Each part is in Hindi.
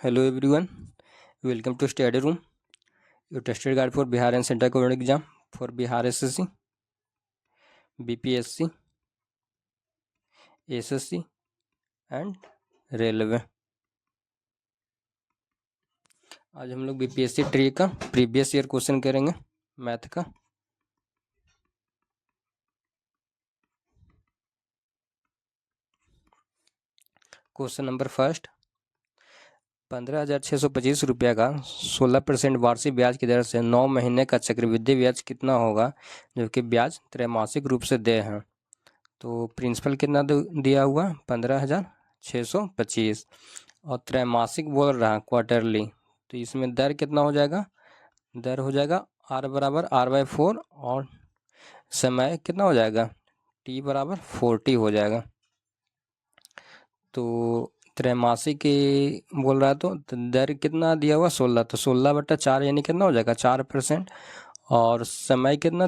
Hello everyone, welcome to Study Room, your trusted guide for Bihar and Central Government Exam for Bihar SSC, BPSC, SSC and railway. आज हम लोग बीपीएससी ट्री का प्रीवियस ईयर क्वेश्चन करेंगे मैथ का। क्वेश्चन नंबर फर्स्ट, 15,625 रुपये का 16% वार्षिक ब्याज की दर से 9 महीने का चक्रवृद्धि ब्याज कितना होगा, जबकि ब्याज त्रैमासिक रूप से देय है। तो प्रिंसिपल कितना दिया हुआ 15,625 और त्रैमासिक बोल रहा क्वार्टरली, तो इसमें दर कितना हो जाएगा, दर हो जाएगा r बराबर r/4 और समय कितना हो जाएगा t बराबर 40 हो जाएगा। तो त्रैमासिक बोल रहा है तो दर कितना दिया हुआ 16, तो 16/4 यानी कितना हो जाएगा 4%। और समय कितना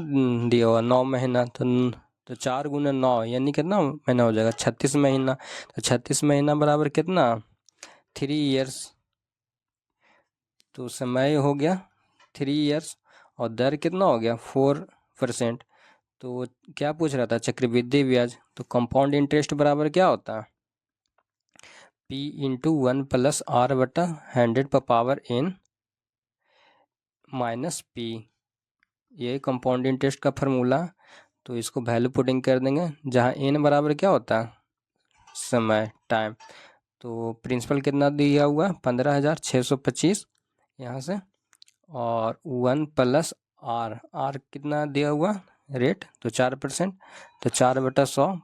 दिया हुआ 9 महीना, तो 4 गुना 9 यानी कितना महीना हो जाएगा 36 महीना। तो 36 महीना बराबर कितना 3 ईयर्स। तो समय हो गया 3 ईयर्स और दर कितना हो गया 4%। तो क्या पूछ रहा था चक्रवृद्धि ब्याज, तो कंपाउंड इंटरेस्ट बराबर क्या होता है P × 1 + r/100 - P, ये कंपाउंड इंटरेस्ट का फार्मूला। तो इसको वैल्यू पुटिंग कर देंगे, जहाँ n बराबर क्या होता है समय टाइम। तो प्रिंसिपल कितना दिया हुआ 15,625 यहाँ से, और 1 + r कितना दिया हुआ रेट, तो 4%। तो 4/100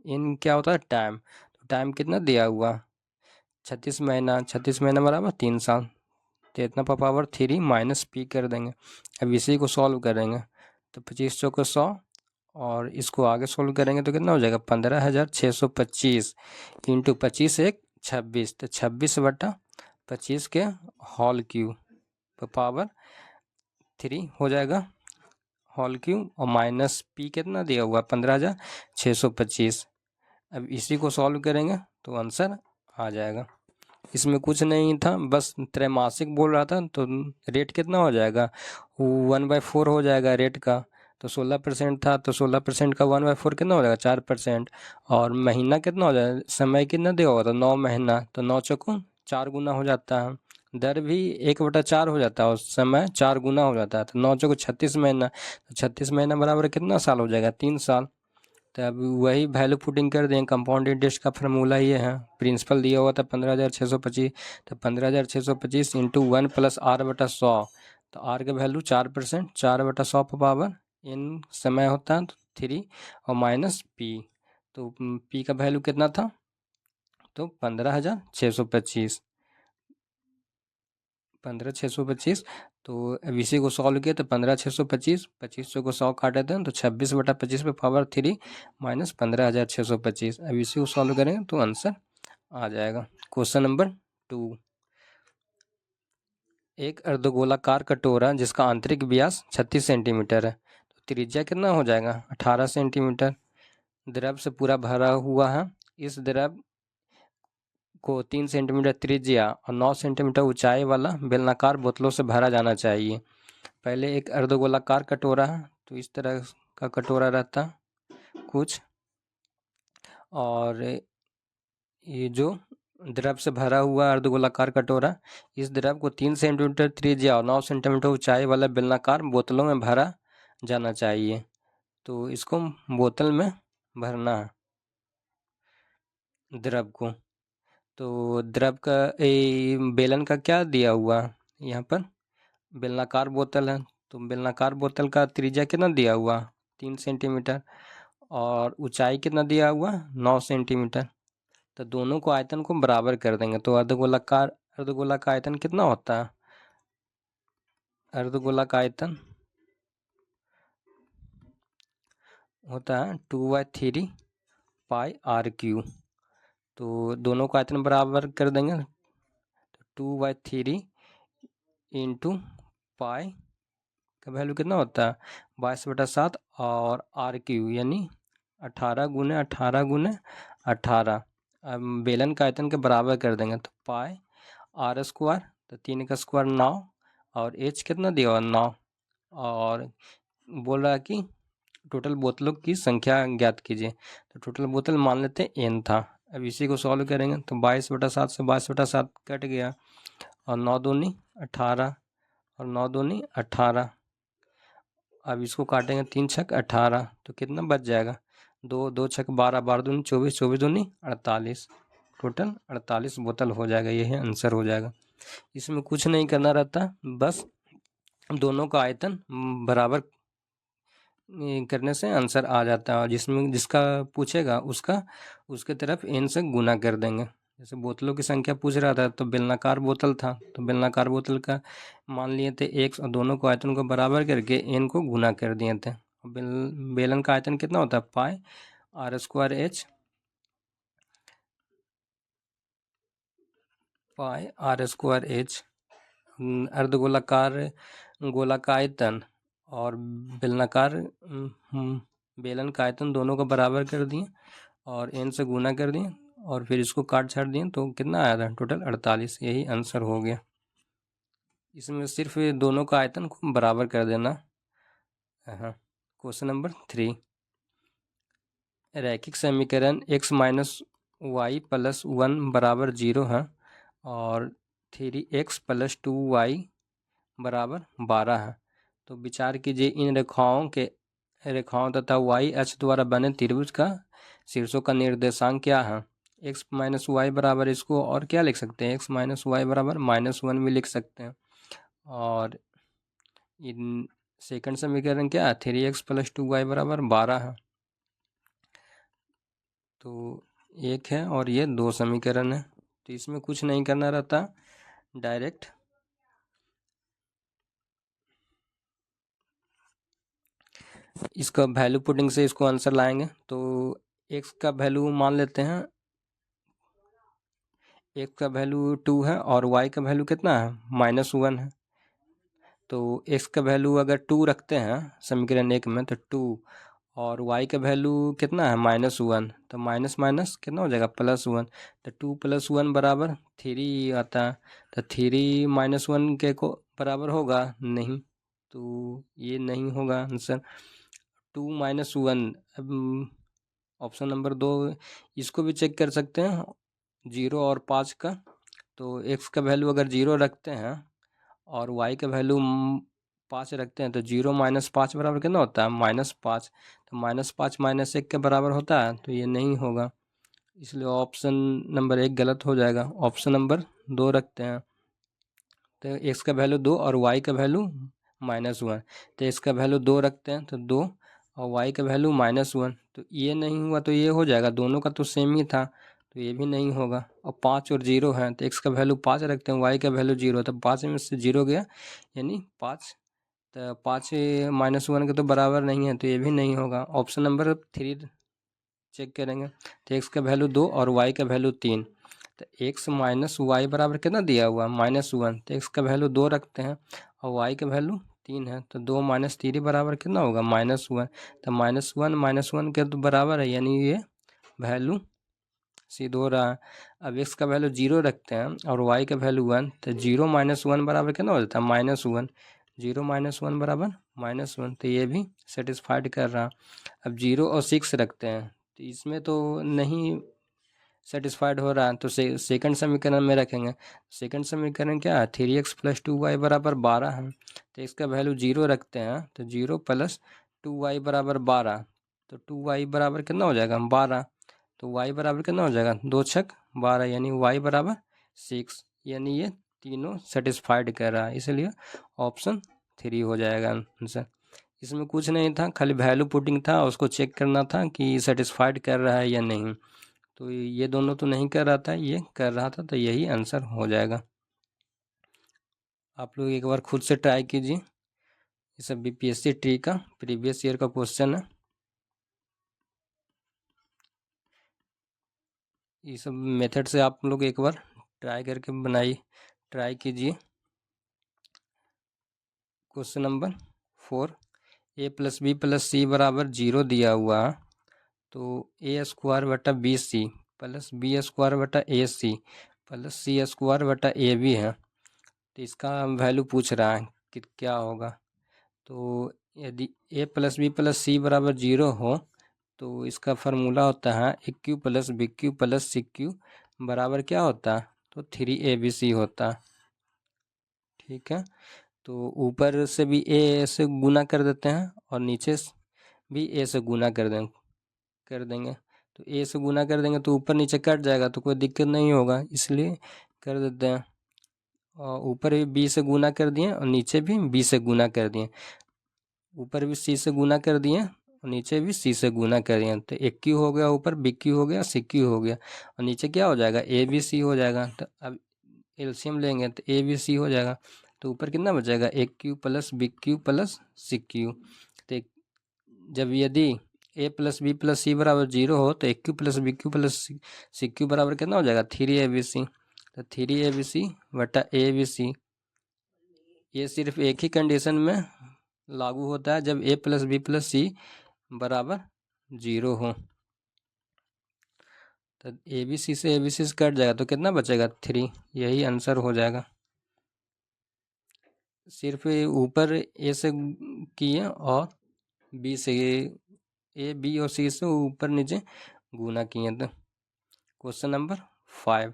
n क्या होता है टाइम, तो टाइम कितना दिया हुआ 36 महीना, 36 महीना बराबर 3 साल। तो इतना पावर 3 - P कर देंगे। अब इसी को सॉल्व करेंगे, तो 25 चौके 100 और इसको आगे सॉल्व करेंगे तो कितना हो जाएगा 15,625 × 25 × 1 26, तो 26/25 के होल क्यूब पावर 3 हो जाएगा होल क्यूब, और -P कितना दिया हुआ 15,625। अब इसी को सॉल्व करेंगे तो आंसर आ जाएगा। इसमें कुछ नहीं था, बस त्रैमासिक बोल रहा था, तो रेट कितना हो जाएगा 1/4 हो जाएगा रेट का। तो 16% था, तो 16% का 1/4 कितना हो जाएगा 4%। और महीना कितना हो जाएगा, समय कितना दिया होगा, तो 9 महीना, तो 9 चौको 4 गुना हो जाता है। दर भी 1/4 हो जाता है और समय 4 गुना हो जाता है। तो 9 चौको 36 महीना, तो 36 महीना बराबर कितना साल हो जाएगा 3 साल। तो अब वही वैल्यू पुटिंग कर दें, कंपाउंड इंटरेस्ट का फार्मूला ये है। प्रिंसिपल दिया हुआ था 15,625, तो 15,625 × 1 + r/100, तो r का वैल्यू 4%, 4/100 पावर n समय होता है तो 3 और -P, तो P का वैल्यू कितना था, तो 15,625, 15,625। तो अब इसी को सॉल्व किया तो 15,625, 25 को 100 काटे थे तो 26/25 पे पावर 3 - 15,625। अब इसी को सॉल्व करेंगे तो आंसर आ जाएगा। क्वेश्चन नंबर 2, एक अर्धगोलाकार कटोरा जिसका आंतरिक व्यास 36 सेंटीमीटर है, तो त्रिज्या कितना हो जाएगा 18 सेंटीमीटर, द्रव से पूरा भरा हुआ है। इस द्रव को 3 सेंटीमीटर त्रिज्या और 9 सेंटीमीटर ऊंचाई वाला बेलनाकार बोतलों से भरा जाना चाहिए। पहले एक अर्धगोलाकार कटोरा है, तो इस तरह का कटोरा रहता कुछ, और ये जो द्रव से भरा हुआ अर्धगोलाकार कटोरा, इस द्रव को 3 सेंटीमीटर त्रिज्या और 9 सेंटीमीटर ऊंचाई वाला बेलनाकार बोतलों में भरा जाना चाहिए। तो इसको बोतल में भरना है द्रव को। तो द्रव का बेलन का क्या दिया हुआ यहाँ पर, बेलनाकार बोतल है, तो बेलनाकार बोतल का त्रिज्या कितना दिया हुआ 3 सेंटीमीटर और ऊंचाई कितना दिया हुआ 9 सेंटीमीटर। तो दोनों को आयतन को बराबर कर देंगे, तो अर्धगोला का आयतन कितना होता है, अर्धगोला का आयतन होता है 2/3 πr³। तो दोनों को आयतन बराबर कर देंगे, तो 2/3 × पाई का वैल्यू कितना होता है 22/7 और r³ यानी 18 × 18 × 18। अब बेलन का आयतन के बराबर कर देंगे, तो पाई आर स्क्वायर, तो 3 का स्क्वायर 9, और एच कितना दिया हुआ 9, और बोल रहा है कि टोटल बोतलों की संख्या ज्ञात कीजिए। तो टोटल बोतल मान लेते हैं n था। अब इसी को सॉल्व करेंगे तो 22/7 से 22/7 कट गया, और 9 दूनी 18, और 9 दूनी 18। अब इसको काटेंगे 3 छक 18, तो कितना बच जाएगा, 2 छक 12, 12 दूनी 24, 24 दूनी 48, टोटल 48 बोतल हो जाएगा। यही आंसर हो जाएगा। इसमें कुछ नहीं करना रहता, बस दोनों का आयतन बराबर करने से आंसर आ जाता है, और जिसमें जिसका पूछेगा उसका उसके तरफ n से गुना कर देंगे। जैसे बोतलों की संख्या पूछ रहा था तो बेलनाकार बोतल था, तो बेलनाकार बोतल का मान लिए थे x, और दोनों को आयतन को बराबर करके n को गुना कर दिए थे। बेलन का आयतन कितना होता है, pi r square h, pi r square h. अर्धगोलाकार गोला का आयतन और बेलनाकार बेलन का आयतन दोनों को बराबर कर दिए, और n से गुना कर दिए, और फिर इसको काट छाट दिए, तो कितना आया था टोटल 48। यही आंसर हो गया। इसमें सिर्फ दोनों का आयतन को बराबर कर देना। हाँ, क्वेश्चन नंबर 3, रैखिक समीकरण x माइनस वाई प्लस 1 बराबर 0 है, और 3x प्लस 2y बराबर 12 है। तो विचार कीजिए इन रेखाओं तथा y अक्ष द्वारा बने त्रिभुज का शीर्षों का निर्देशांक क्या है। x माइनस वाई बराबर, इसको और क्या लिख सकते हैं, x माइनस वाई बराबर -1 भी लिख सकते हैं। और इन सेकंड समीकरण क्या है, 3x प्लस 2y बराबर 12 है। तो एक है और ये 2 समीकरण है। तो इसमें कुछ नहीं करना रहता, डायरेक्ट इसका वैल्यू पुटिंग से इसको आंसर लाएंगे। तो x का वैल्यू मान लेते हैं, x का वैल्यू 2 है, और y का वैल्यू कितना है, -1 है। तो x का वैल्यू अगर 2 रखते हैं समीकरण 1 में, तो 2, और y का वैल्यू कितना है -1, तो माइनस माइनस कितना हो जाएगा +1, तो 2 + 1 बराबर 3 आता है। तो 3 -1 के को बराबर होगा नहीं, तो ये नहीं होगा आंसर। 2 - 1, अब ऑप्शन नंबर 2 इसको भी चेक कर सकते हैं, 0 और 5 का। तो x का वैल्यू अगर 0 रखते हैं और y का वैल्यू 5 रखते हैं, तो 0 - 5 बराबर कितना होता है, -5। तो -5 -1 के बराबर होता है, तो ये नहीं होगा, इसलिए ऑप्शन नंबर 1 गलत हो जाएगा। ऑप्शन नंबर 2 रखते हैं। तो x का वैल्यू 2 और y का वैल्यू -1, तो x का वैल्यू 2 रखते हैं, तो 2, और y का वैल्यू -1, तो ये नहीं हुआ, तो ये हो जाएगा, दोनों का तो सेम ही था, तो ये भी नहीं होगा। और 5 और 0 है, तो x का वैल्यू 5 रखते हैं, y का वैल्यू 0, तो 5 में से 0 गया, यानी 5, तो 5 -1 के तो बराबर नहीं है, तो ये भी नहीं होगा। ऑप्शन नंबर 3 चेक करेंगे, तो x का वैल्यू 2 और y का वैल्यू 3, तो x माइनस वाई बराबर कितना दिया हुआ -1, तो x का वैल्यू 2 रखते हैं, और y का वैल्यू 3 है, तो 2 - 3 बराबर कितना होगा -1, तो -1 के तो बराबर है, यानी ये वैल्यू सिद्ध हो रहा है। अब x का वैल्यू 0 रखते हैं और y का वैल्यू 1, तो 0 - 1 बराबर कितना हो जाता है -1, 0 - 1 बराबर -1, तो ये भी सेटिस्फाइड कर रहा। अब 0 और 6 रखते हैं, तो इसमें तो नहीं सेटिस्फाइड हो रहा है, तो सेकंड समीकरण में रखेंगे। सेकंड समीकरण क्या है, 3x + 2y बराबर 12 है, तो इसका वैल्यू 0 रखते हैं, तो 0 + 2y बराबर 12, तो 2y बराबर कितना हो जाएगा 12, तो y बराबर कितना हो जाएगा 2 छक 12, यानी y बराबर 6, यानी ये तीनों सेटिस्फाइड कर रहा है, इसलिए ऑप्शन 3 हो जाएगा आंसर। इसमें कुछ नहीं था, खाली वैल्यू पुटिंग था, उसको चेक करना था कि सेटिस्फाइड कर रहा है या नहीं। तो ये दोनों तो नहीं कर रहा था, ये कर रहा था, तो यही आंसर हो जाएगा। आप लोग एक बार खुद से ट्राई कीजिए। ये सब बीपीएससी ट्री का प्रीवियस ईयर का क्वेश्चन है। ये सब मेथड से आप लोग एक बार ट्राई करके बनाइए, ट्राई कीजिए। Question number 4, a + b + c बराबर 0 दिया हुआ, तो a² बटा bc प्लस b² बटा ac प्लस सी स्क्वायर बटा ए बी है। तो इसका वैल्यू पूछ रहा है कि क्या होगा। तो यदि a plus b plus c बराबर 0 हो तो इसका फार्मूला होता है a cube plus b cube plus c cube बराबर क्या होता है, तो 3 ABC होता है। ठीक है, तो ऊपर से भी ए से गुना कर देते हैं और नीचे भी ए से गुना कर देंगे। तो ए से गुना कर देंगे तो ऊपर नीचे कट जाएगा तो कोई दिक्कत नहीं होगा, इसलिए कर देते हैं। और ऊपर भी बी से गुना कर दिए और नीचे भी बी से गुना कर दिए, ऊपर भी सी से गुना कर दिए और नीचे भी सी से गुना कर दिए। तो एक क्यू हो गया, ऊपर बी क्यू हो गया, सी क्यू हो गया और नीचे क्या हो जाएगा, ए बी सी हो जाएगा। तो अब एलसीएम लेंगे तो ए बी सी हो जाएगा। तो ऊपर कितना बचेगा, a cube plus b cube plus c cube. तो जब यदि a plus b plus c बराबर 0 हो तो a cube plus b cube plus c cube बराबर कितना हो जाएगा, 3ABC। तो 3ABC बटा ए बी सी। ये सिर्फ एक ही कंडीशन में लागू होता है जब ए प्लस बी प्लस सी बराबर 0 हो। तो ए बी सी से कट जाएगा तो कितना बचेगा, 3। यही आंसर हो जाएगा। सिर्फ ऊपर ए से किए और बी से, ए बी और सी से ऊपर नीचे गुना किए। तो क्वेश्चन नंबर 5,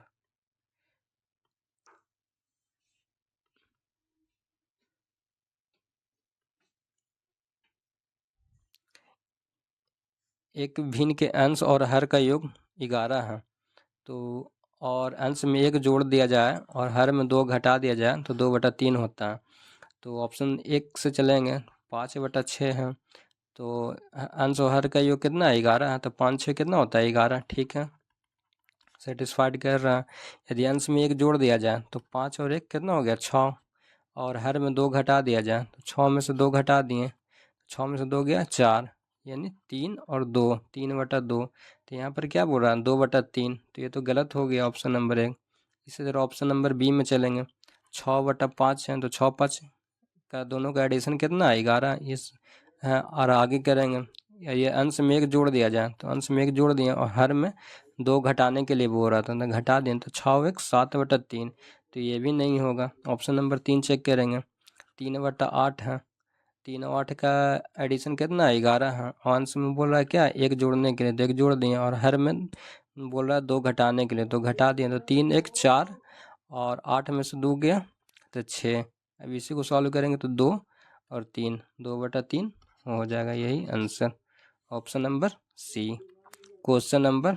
एक भिन्न के अंश और हर का योग 11 है। तो और अंश में 1 जोड़ दिया जाए और हर में 2 घटा दिया जाए तो 2/3 होता है। तो ऑप्शन 1 से चलेंगे, 5/6 है। तो अंश और हर का योग कितना है, 11 है। तो 5 6 कितना होता है, 11। ठीक है, सेटिस्फाइड कर रहा है। यदि अंश में 1 जोड़ दिया जाए तो 5 और 1 कितना हो गया, 6। और हर में 2 घटा दिया जाए तो 6 में से 2 घटा दिए, 6 में से 2 गया 4, यानी 3 और 2, 3/2। तो यहाँ पर क्या बोल रहा है, 2/3। तो ये तो गलत हो गया ऑप्शन नंबर 1। इसी तरह ऑप्शन नंबर बी में चलेंगे, 6/5 है। तो 6 5 का दोनों का एडिशन कितना है, 11। इस है और आगे करेंगे, ये अंश में 1 जोड़ दिया जाए तो अंश में 1 जोड़ दिए और हर में 2 घटाने के लिए बोल रहा था तो घटा दें तो 6 1 7/3। तो ये भी नहीं होगा। ऑप्शन नंबर 3 चेक करेंगे, 3/8 है। 3 और 8 का एडिशन कितना है, 11 है। और अंश में बोल रहा है क्या, 1 जोड़ने के लिए तो 1 जोड़ दिए और हर में बोल रहा है 2 घटाने के लिए तो घटा दिए। तो 3 1 4 और 8 में से 2 गया तो 6। अब इसी को सॉल्व करेंगे तो 2 और 3, 2/3 हो जाएगा। यही answer, option number C. Question number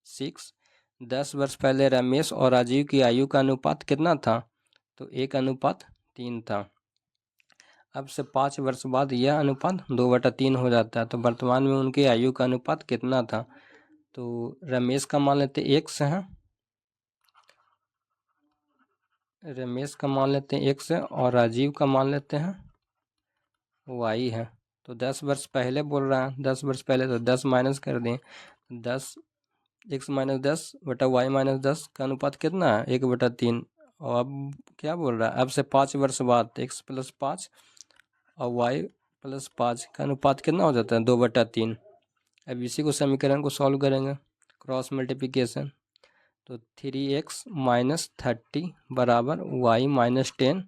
6, 10 वर्ष पहले रमेश और राजीव की आयु का अनुपात कितना था, तो 1:3 था। अब से 5 वर्ष बाद यह अनुपात 2/3 हो जाता है। तो वर्तमान में उनकी आयु का अनुपात कितना था, तो रमेश का मान लेते हैं x है, रमेश का मान लेते हैं x और राजीव का मान लेते हैं y है। तो 10 वर्ष पहले बोल रहा है, 10 वर्ष पहले तो 10 माइनस कर दें, 10 x - 10 बटा y - 10 का अनुपात कितना है, 1/3। और अब क्या बोल रहा है, अब से 5 वर्ष बाद x + 5 और y + 5 का अनुपात कितना हो जाता है, 2/3। अब इसी को समीकरण को सॉल्व करेंगे, क्रॉस मल्टीप्लिकेशन। तो 3x - 30 बराबर y - 10।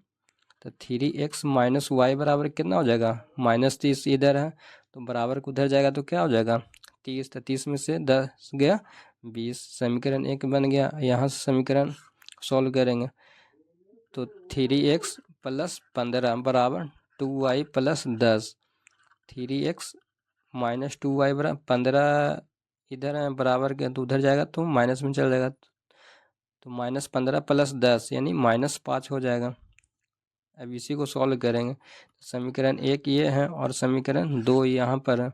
तो 3x - y बराबर कितना हो जाएगा, -30 इधर है तो बराबर को उधर जाएगा तो क्या हो जाएगा, 30। तो 30 में से 10 गया 20, समीकरण 1 बन गया। यहाँ से समीकरण सॉल्व करेंगे तो 3x + 15 बराबर 2y + 10। 3x - 2y बराबर 15 इधर है बराबर के तो उधर जाएगा तो माइनस में चल जाएगा। तो -15 + 10 यानी -5 हो जाएगा। अब इसी को सॉल्व करेंगे, समीकरण 1 ये है और समीकरण 2 यहाँ पर है।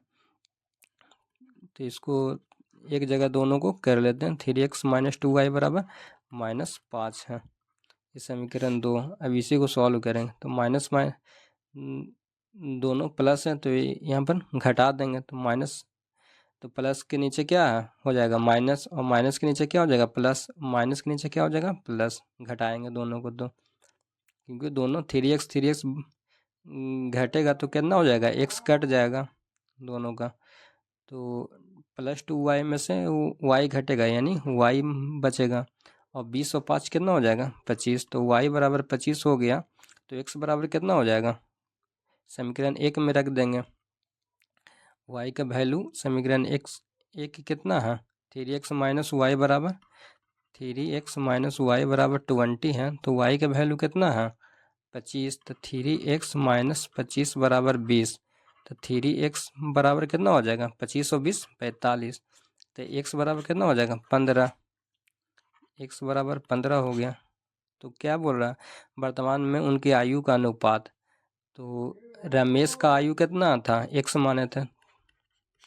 तो इसको एक जगह दोनों को कर लेते हैं, 3x - 2y बराबर -5 है, ये समीकरण 2। अब इसी को सॉल्व करेंगे तो माइनस दोनों प्लस हैं तो यहाँ पर घटा देंगे तो माइनस, तो प्लस के नीचे क्या हो जाएगा, माइनस, और माइनस के नीचे क्या हो जाएगा, प्लस, माइनस के नीचे क्या हो जाएगा, प्लस। घटाएंगे दोनों को तो, क्योंकि दोनों 3x घटेगा तो कितना हो जाएगा, x कट जाएगा दोनों का। तो +2y में से y घटेगा यानी y बचेगा और 20 और 5 कितना हो जाएगा 25, तो y बराबर 25 हो गया। तो x बराबर कितना हो जाएगा, समीकरण 1 में रख देंगे। y का वैल्यू समीकरण एक कितना है 3x माइनस वाई बराबर 3x माइनस वाई बराबर 20 है। तो y का वैल्यू कितना है 25, तो 3x माइनस 25 बराबर 20। तो 3x बराबर कितना हो जाएगा 25 और 20 45। तो x बराबर कितना हो जाएगा 15, x बराबर 15 हो गया। तो क्या बोल रहा है, वर्तमान में उनकी आयु का अनुपात। तो रमेश का आयु कितना था x माने थे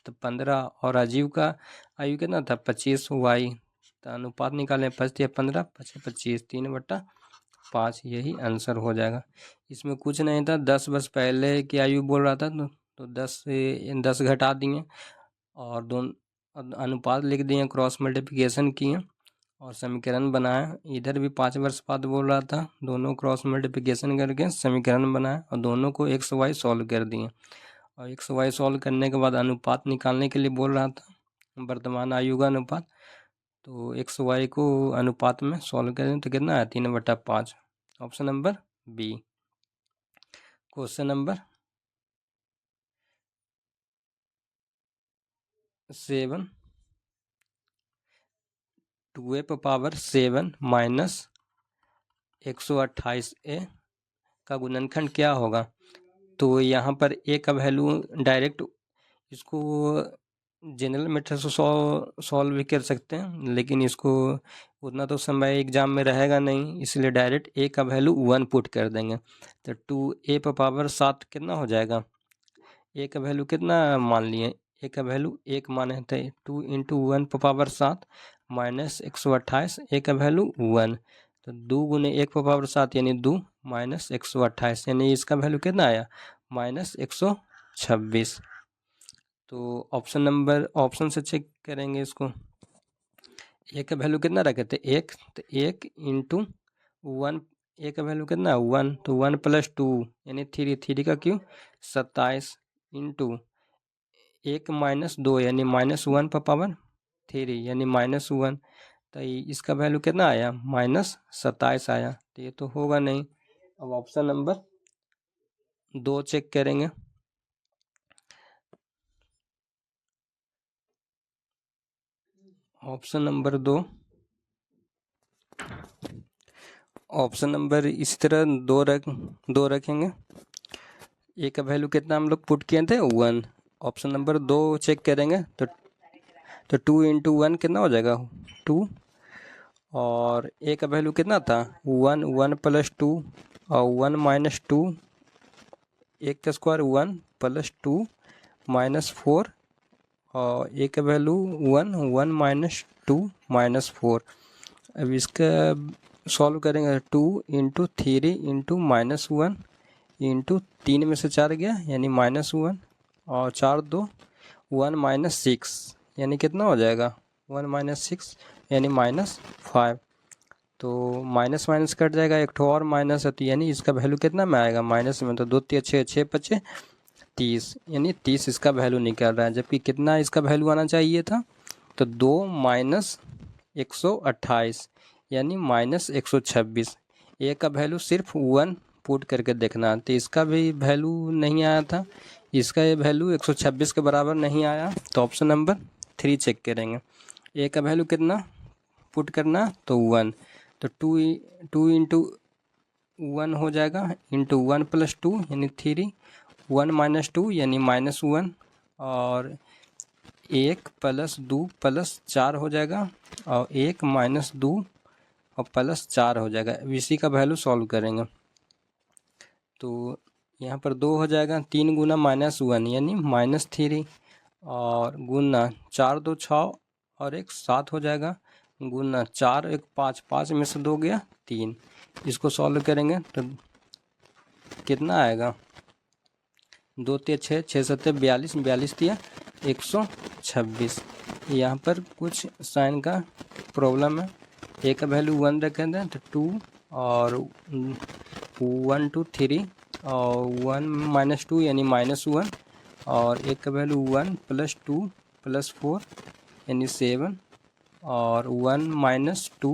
तो 15, और राजीव का आयु कितना था 25 y। तो अनुपात निकालें 5 या 15 25 3/5, यही आंसर हो जाएगा। इसमें कुछ नहीं था, 10 वर्ष पहले की आयु बोल रहा था तो 10 से 10 घटा दिए और दोनों अनुपात लिख दिए, क्रॉस मल्टीप्लिकेशन किए और समीकरण बनाया। इधर भी 5 वर्ष बाद बोल रहा था, दोनों क्रॉस मल्टीप्लिकेशन करके समीकरण बनाया और दोनों को एक्स वाई सॉल्व कर दिए। और एक्स वाई सॉल्व करने के बाद अनुपात निकालने के लिए बोल रहा था, वर्तमान आयु का अनुपात। तो एक्स वाई को अनुपात में सॉल्व करें तो कितना है 3/5, option number B. Question number 7, 2a⁻7 minus 128a का गुणनखंड क्या होगा। तो यहाँ पर a का वैल्यू डायरेक्ट इसको जनरल मेथड से सॉल्व भी कर सकते हैं, लेकिन इसको उतना तो समय एग्जाम में रहेगा नहीं, इसलिए डायरेक्ट a का वैल्यू 1 पुट कर देंगे। तो 2a⁻7 कितना हो जाएगा, a का वैल्यू कितना मान लिए, a का वैल्यू 1 माने थे, 2 इंटू 1⁻7 माइनस 128, a का वैल्यू 1। तो 2 गुने 1⁻7 यानी 2 माइनस 128, यानी इसका वैल्यू कितना आया माइनस 126। तो ऑप्शन से चेक करेंगे इसको। ए का वैल्यू कितना रखे थे 1, तो 1 इंटू 1, ए का वैल्यू कितना है 1, तो 1 + 2 यानी 3, 3 का क्यों 27 इंटू 1 माइनस 2 यानी -1/3 यानी -1। तो इसका वैल्यू कितना आया -27 आया। तो ये तो होगा नहीं। अब ऑप्शन नंबर 2 चेक करेंगे। ऑप्शन नंबर 2, ऑप्शन नंबर इसी तरह 2 रखेंगे। ए का वैल्यू कितना हम लोग पुट किए थे 1। ऑप्शन नंबर 2 चेक करेंगे तो 2 इंटू 1 कितना हो जाएगा 2, और ए का वैल्यू कितना था 1, 1 + 2 और 1 माइनस 2, 1 का स्क्वायर 1 + 2 -4 और ए का वैल्यू 1, 1 माइनस 2 -4। अब इसका सॉल्व करेंगे 2 इंटू 3 इंटू -1 इंटू 3 में से 4 गया यानी -1 और 4 2 1 - 6 यानी कितना हो जाएगा 1 - 6 यानी -5। तो माइनस माइनस कट जाएगा, एक ठो और माइनस है तो यानी इसका वैल्यू कितना में आएगा माइनस में। तो 2 × 6 6 × 5 30 यानी 30 इसका वैल्यू निकल रहा है। जबकि कितना इसका वैल्यू आना चाहिए था तो 2 माइनस 128 यानी -126। ए का वैल्यू सिर्फ 1 पुट करके देखना, तो इसका भी वैल्यू नहीं आया था, इसका ये वैल्यू 126 के बराबर नहीं आया। तो ऑप्शन नंबर 3 चेक करेंगे। ए का वैल्यू कितना पुट करना तो 1, तो 2 इंटू 1 हो जाएगा इंटू 1 + 2 यानी 3, 1 माइनस 2 यानी -1 और 1 + 2 + 4 हो जाएगा और 1 - 2 और +4 हो जाएगा। इसी का वैल्यू सॉल्व करेंगे तो यहाँ पर 2 हो जाएगा, 3 गुना -1 यानी -3 और गुना 4 2 6 और 1 7 हो जाएगा, गुना 4 1 5, 5 में से 2 गया 3। इसको सॉल्व करेंगे तो कितना आएगा 2 × 6 6 7 42 42 × 126। यहाँ पर कुछ साइन का प्रॉब्लम है। ए का वैल्यू 1 रखें थे तो 2 और 1 2 3 और 1 - 2 यानी -1 और एक का वैल्यू 1 + 2 + 4 यानी 7 और 1 - 2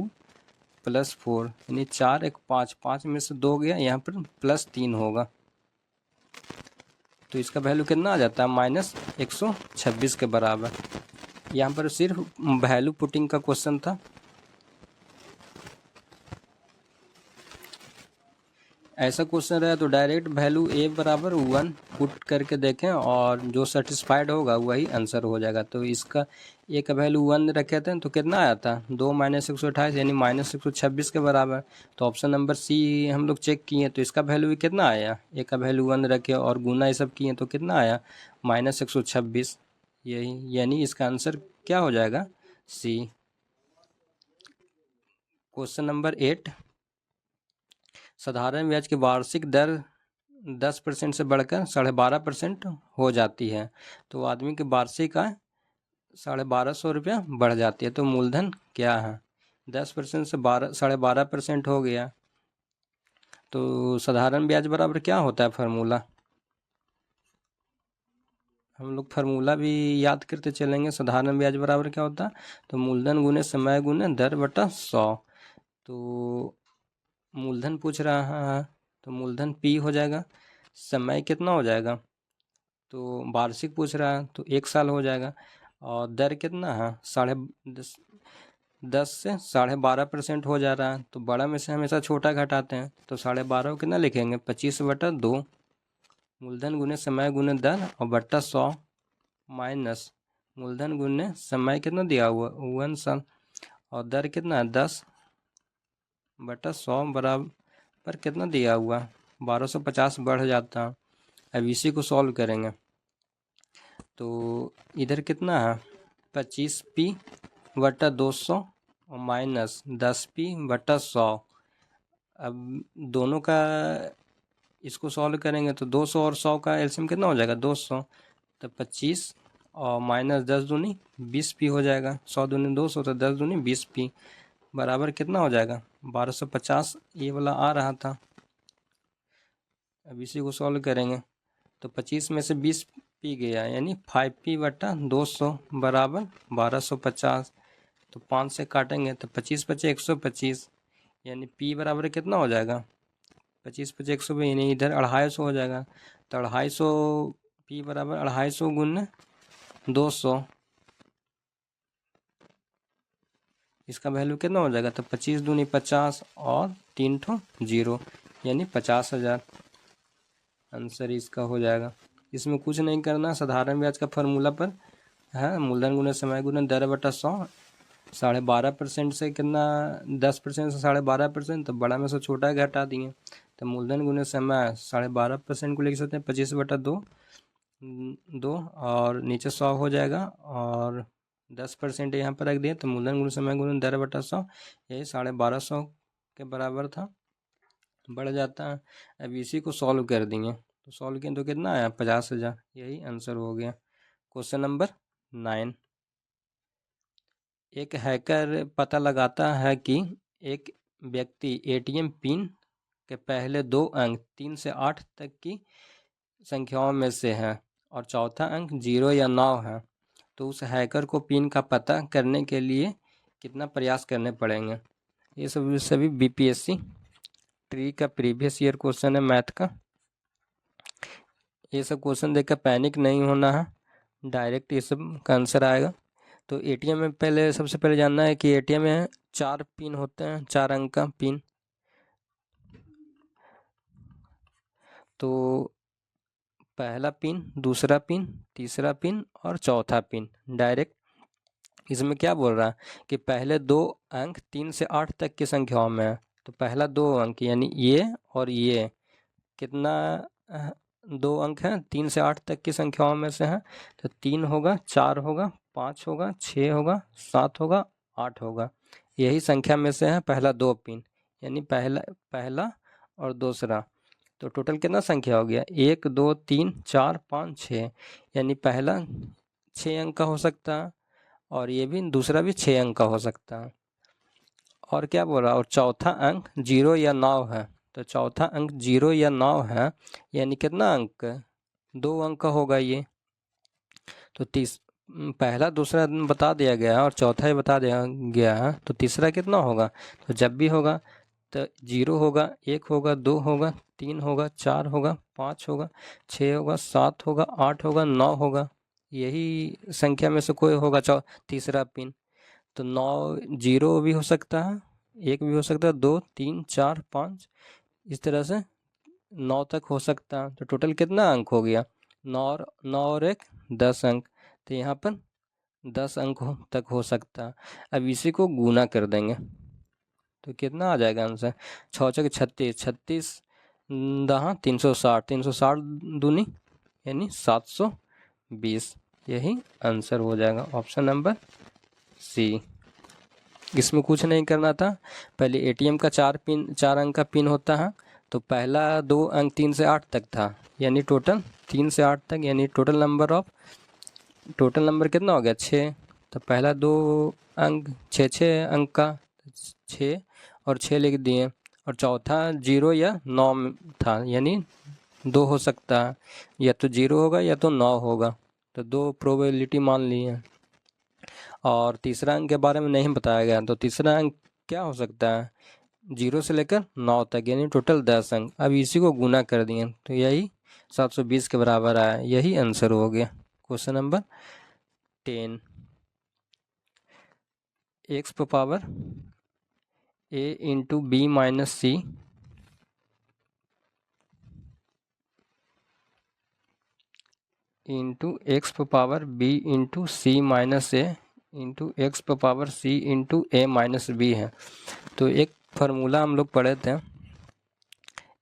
+4 यानी 4 1 5, 5 में से 2 गया, यहाँ पर +3 होगा। तो इसका वैल्यू कितना आ जाता है, -126 के बराबर। यहाँ पर सिर्फ वैल्यू पुटिंग का क्वेश्चन था। ऐसा क्वेश्चन रहा तो डायरेक्ट वैल्यू a बराबर 1 पुट करके देखें और जो सेटिस्फाइड होगा वही आंसर हो जाएगा। तो इसका a का वैल्यू 1 रखे थे तो कितना आया था, 2 - 128 यानी -126 के बराबर। तो ऑप्शन नंबर सी हम लोग चेक किए तो इसका वैल्यू भी कितना आया, a का वैल्यू 1 रखे और गुना ये सब किए तो कितना आया, -126। यही यानी इसका आंसर क्या हो जाएगा, सी। क्वेश्चन नंबर 8, साधारण ब्याज की वार्षिक दर 10% से बढ़कर 12.5% हो जाती है। तो आदमी की वार्षिक आय 1250 रुपया बढ़ जाती है। तो मूलधन क्या है, 10% से 12.5% हो गया। तो साधारण ब्याज बराबर क्या होता है फार्मूला, हम लोग फार्मूला भी याद करते चलेंगे। साधारण ब्याज बराबर क्या होता है, तो मूलधन गुने समय गुने दर बटा 100। तो मूलधन पूछ रहा है तो मूलधन P हो जाएगा, समय कितना हो जाएगा, तो वार्षिक पूछ रहा है तो 1 साल हो जाएगा। और दर कितना है, 10 से 12.5% हो जा रहा है। तो बड़ा में से हमेशा छोटा घटाते हैं, तो 12.5 को कितना लिखेंगे, 25/2। मूलधन गुने समय गुने दर और बट्टा 100 माइनस मूलधन गुने समय कितना दिया हुआ 1 साल और दर कितना है 10/100 बराबर कितना दिया हुआ 1250 बढ़ जाता है। अब इसी को सॉल्व करेंगे तो इधर कितना है 25p/200 और माइनस 10p/100। अब दोनों का इसको सॉल्व करेंगे तो 200 और 100 का एलसीएम कितना हो जाएगा 200। तो 25 और माइनस 10 दूनी 20p हो जाएगा, 100 दूनी 200 तो 10 दूनी 20p बराबर कितना हो जाएगा 1250। ये वाला आ रहा था। अब इसी को सॉल्व करेंगे तो 25 में से 20 पी गया यानी 5p/200 बराबर 1250। तो 5 से काटेंगे तो 25 × 5 = 125 यानी p बराबर कितना हो जाएगा 25 × 5 = 120 यानी इधर 250 हो जाएगा। तो 250 p बराबर 250 गुने 200, इसका वैल्यू कितना हो जाएगा तो 25 दूनी 50 और 3 ठो 0 यानी 50,000 आंसर इसका हो जाएगा। इसमें कुछ नहीं करना, साधारण ब्याज का फार्मूला पर है, मूलधन गुने समय गुने दर बटा 100। 12.5% से कितना 10% से 12.5%, तो बड़ा में से छोटा घटा दिए। तो मूलधन गुने समय 12.5% को लिख सकते हैं 25/2 और नीचे 100 हो जाएगा और 10% यहाँ पर रख दिए। तो मूलधन गुने समय गुने दर बटा 100 यही 1250 के बराबर था, बढ़ जाता है। अब इसी को सॉल्व कर दिए तो सॉल्व किए तो कितना आया 50,000, यही आंसर हो गया। क्वेश्चन नंबर 9, एक हैकर पता लगाता है कि एक व्यक्ति एटीएम पिन के पहले 2 अंक 3 से 8 तक की संख्याओं में से है और चौथा अंक 0 या 9 है। तो उस हैकर को पिन का पता करने के लिए कितना प्रयास करने पड़ेंगे। ये सभी बीपीएससी ट्री का प्रीवियस ईयर क्वेश्चन है मैथ का। ये सब क्वेश्चन देखकर पैनिक नहीं होना है, डायरेक्ट ये सब का आंसर आएगा। तो एटीएम में पहले सबसे पहले जानना है कि एटीएम में 4 पिन होते हैं, 4 अंक का पिन। तो पहला पिन, दूसरा पिन, तीसरा पिन और चौथा पिन। डायरेक्ट इसमें क्या बोल रहा है कि पहले 2 अंक 3 से 8 तक की संख्याओं में है। तो पहला 2 अंक यानी ये और ये कितना 2 अंक हैं 3 से 8 तक की संख्याओं में से हैं। तो 3 होगा, 4 होगा, 5 होगा, 6 होगा, 7 होगा, 8 होगा। यही संख्या में से है पहला 2 पिन यानी पहला और दूसरा। तो टोटल कितना संख्या हो गया 1 2 3 4 5 6 यानी पहला 6 अंक का हो सकता है और ये भी दूसरा भी 6 अंक का हो सकता है। और क्या बोल रहा है, और चौथा अंक 0 या 9 है। तो चौथा अंक 0 या 9 है यानी कितना अंक 2 अंक का होगा ये। तो पहला दूसरा बता दिया गया और चौथा ही बता दिया गया है, तो तीसरा कितना होगा? तो जब भी होगा तो 0 होगा, 1 होगा, 2 होगा, 3 होगा, 4 होगा, 5 होगा, 6 होगा, 7 होगा, 8 होगा, 9 होगा। यही संख्या में से कोई होगा तीसरा पिन। तो 9 0 भी हो सकता है, 1 भी हो सकता है, 2 3 4 5, इस तरह से 9 तक हो सकता है। तो टोटल कितना अंक हो गया? 9 और 1 10 अंक। तो यहाँ पर 10 अंक तक हो सकता है। अब इसी को गुना कर देंगे तो कितना आ जाएगा आंसर? 6 छक 36, 36 दहा 360, 360 दूनी यानी 720। यही आंसर हो जाएगा, ऑप्शन नंबर सी। इसमें कुछ नहीं करना था। पहले एटीएम का 4 अंक का पिन होता है, तो पहला 2 अंक 3 से 8 तक था, यानी टोटल 3 से 8 तक, यानी टोटल नंबर कितना हो गया? 6। तो पहला 2 अंक 6 अंक का 6 और 6 लिख दिए, और चौथा 0 या 9 था, यानी 2 हो सकता है, या तो 0 होगा या तो 9 होगा। तो 2 प्रोबेबिलिटी मान ली है। और तीसरा अंक के बारे में नहीं बताया गया, तो तीसरा अंक क्या हो सकता है? 0 से लेकर 9 तक, यानी टोटल 10 अंक। अब इसी को गुना कर दिए तो यही 720 के बराबर आया। यही आंसर हो गया क्वेश्चन नंबर 10। x पर power a into B minus C into X पर power b into C minus A into X पर power c into A minus B है। तो एक फार्मूला हम लोग पढ़े थे,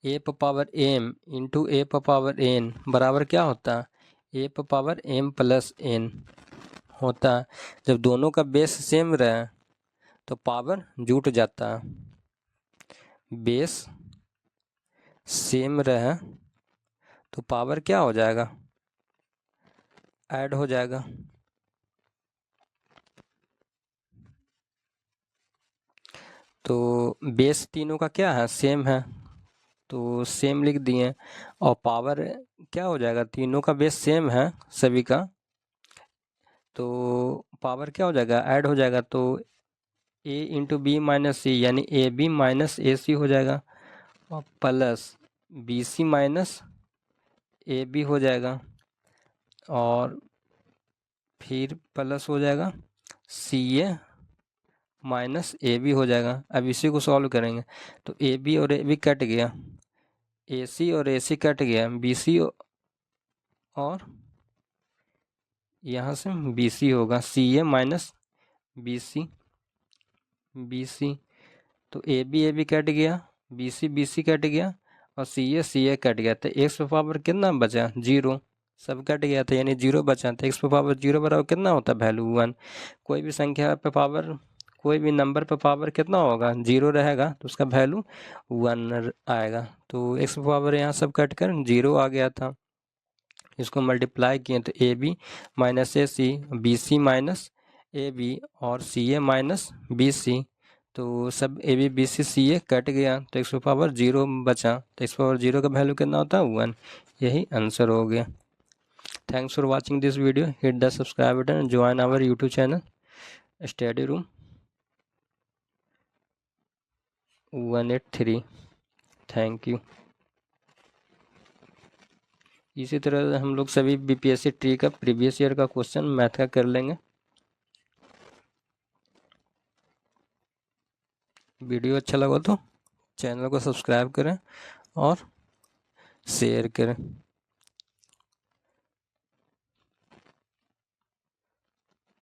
ए पर पावर एम इंटू ए पर पावर एन बराबर क्या होता है? ए पर पावर एम प्लस एन होता है। जब दोनों का बेस सेम रहे तो पावर जुट जाता है। बेस सेम रहे तो पावर क्या हो जाएगा? ऐड हो जाएगा। तो बेस तीनों का क्या है? सेम है, तो सेम लिख दिए। और पावर क्या हो जाएगा? तीनों का बेस सेम है सभी का, तो पावर क्या हो जाएगा? ऐड हो जाएगा। तो A into B minus C यानी A B minus A C हो जाएगा, और plus B C minus A B हो जाएगा, और फिर प्लस हो जाएगा सी ए माइनस ए बी हो जाएगा। अब इसी को सॉल्व करेंगे तो ए बी और ए बी कट गया, ए सी और ए सी कट गया, बी सी और यहाँ से बी सी होगा, सी ए माइनस बी सी तो ए बी कट गया, बी सी कट गया, और सी ए कट गया। तो एक्स पावर कितना बचा? 0। सब कट गया था यानी 0 बचा। तो एक्स पावर 0 बराबर कितना होता है? वैल्यू 1। कोई भी संख्या पे पावर, कोई भी नंबर पे पावर कितना होगा? 0 रहेगा तो उसका वैल्यू 1 आएगा। तो एक्स पावर यहाँ सब कट कर 0 आ गया था। इसको मल्टीप्लाई किए तो A B minus A C, B C minus A B, और C A minus B C. तो सब A B B C A cut गया तो एक्स पावर 0 बचा। तो एक्स पावर 0 का वैल्यू कितना होता है? 1। यही आंसर हो गया। Thanks for watching this video. Hit the subscribe button, join our YouTube channel study room 183। Thank you. इसी तरह हम लोग सभी बीपीएससी ट्री का प्रीवियस ईयर का क्वेश्चन मैथ का कर लेंगे। वीडियो अच्छा लगा तो चैनल को सब्सक्राइब करें और शेयर करें।